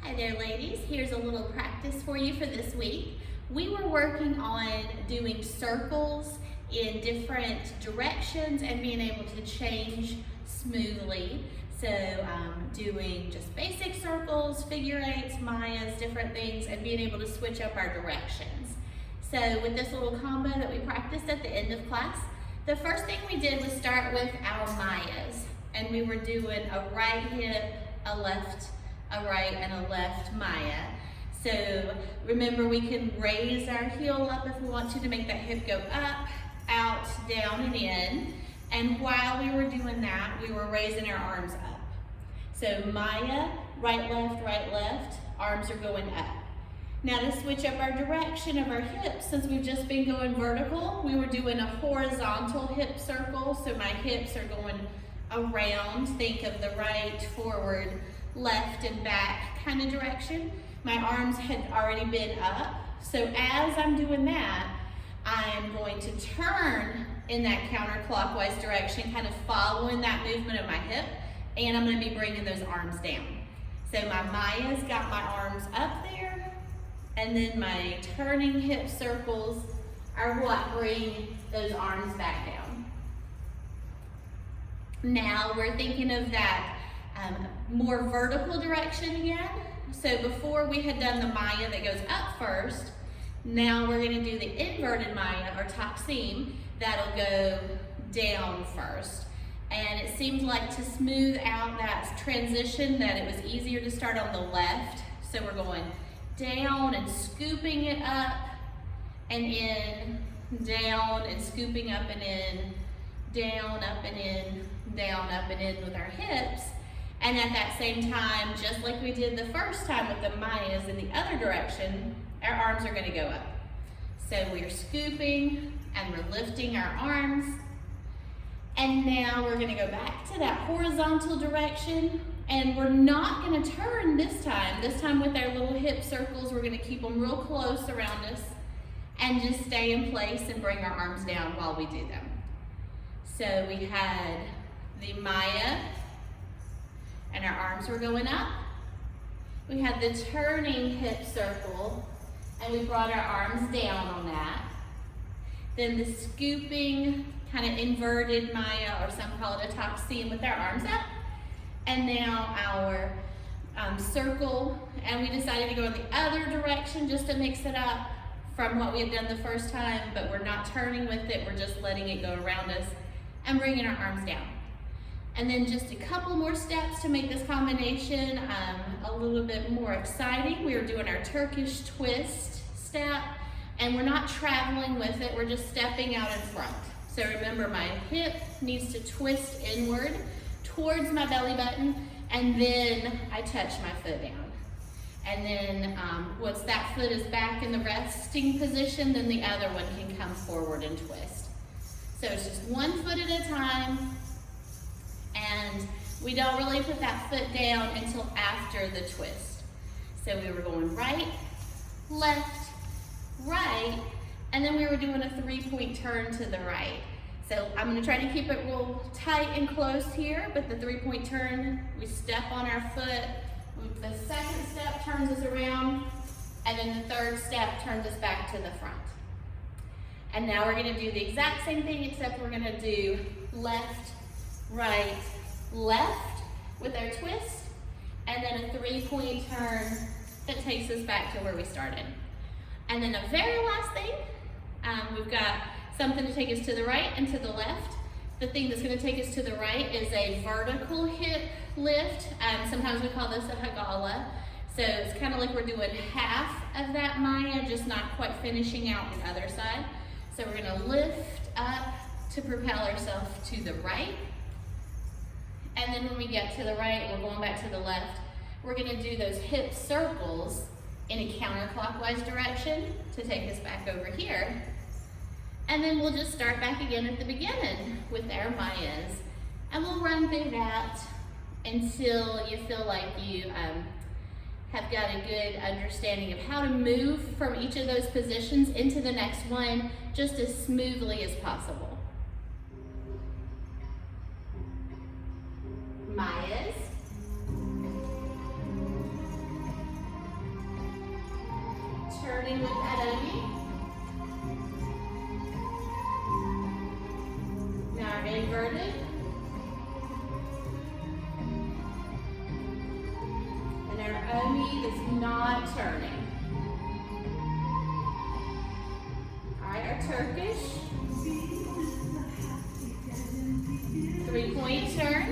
Hi there, ladies. Here's a little practice for you for this week. We were working on doing circles in different directions and being able to change smoothly. So doing just basic circles, figure eights, Mayas, different things, and being able to switch up our directions. So with this little combo that we practiced at the end of class, the first thing we did was start with our Mayas. And we were doing a right hip, a left, a right, and a left Maya. So remember, we can raise our heel up if we want to make that hip go up, out, down, and in. And while we were doing that, we were raising our arms up. So Maya, right, left, arms are going up. Now to switch up our direction of our hips, since we've just been going vertical, we were doing a horizontal hip circle. So my hips are going around, think of the right, forward, left, and back kind of direction. My arms had already been up. So as I'm doing that, I'm going to turn in that counterclockwise direction, kind of following that movement of my hip, and I'm going to be bringing those arms down. So my Maya's got my arms up there, and then my turning hip circles are what bring those arms back down. Now we're thinking of that more vertical direction again. So before we had done the Maya that goes up first, now we're going to do the inverted Maya or taksim that'll go down first. And it seemed like to smooth out that transition that it was easier to start on the left. So we're going down and scooping it up and in, down and scooping up and in, down, up and in, down, up and in with our hips. And at that same time, just like we did the first time with the Mayas in the other direction, our arms are going to go up. So we're scooping and we're lifting our arms. And now we're going to go back to that horizontal direction. And we're not going to turn this time. This time with our little hip circles, we're going to keep them real close around us and just stay in place and bring our arms down while we do them. So we had the Maya, and our arms were going up. We had the turning hip circle, and we brought our arms down on that. Then the scooping, kind of inverted Maya, or some call it a taksim with our arms up. And now our circle, and we decided to go in the other direction just to mix it up from what we had done the first time, but we're not turning with it, we're just letting it go around us and bringing our arms down. And then just a couple more steps to make this combination a little bit more exciting. We are doing our Turkish twist step, and we're not traveling with it, we're just stepping out in front. So remember, my hip needs to twist inward towards my belly button, and then I touch my foot down. And then once that foot is back in the resting position, then the other one can come forward and twist. So it's just one foot at a time. And we don't really put that foot down until after the twist. So we were going right, left, right, and then we were doing a 3-point turn to the right. So I'm going to try to keep it real tight and close here, but the 3-point turn, we step on our foot, the second step turns us around, and then the third step turns us back to the front. And now we're going to do the exact same thing, except we're going to do left, right, left with our twist, and then a 3-point turn that takes us back to where we started. And then the very last thing, we've got something to take us to the right and to the left. The thing that's going to take us to the right is a vertical hip lift. Sometimes we call this a hagala. So it's kind of like we're doing half of that Maya, just not quite finishing out the other side. So we're going to lift up to propel ourselves to the right. And then when we get to the right, we're going back to the left. We're going to do those hip circles in a counterclockwise direction to take us back over here. And then we'll just start back again at the beginning with our Mayas. And we'll run through that until you feel like you have got a good understanding of how to move from each of those positions into the next one just as smoothly as possible. Mayas, turning with that omi. Now our inverted. And our omi is not turning. All right, our Turkish. 3-point turn.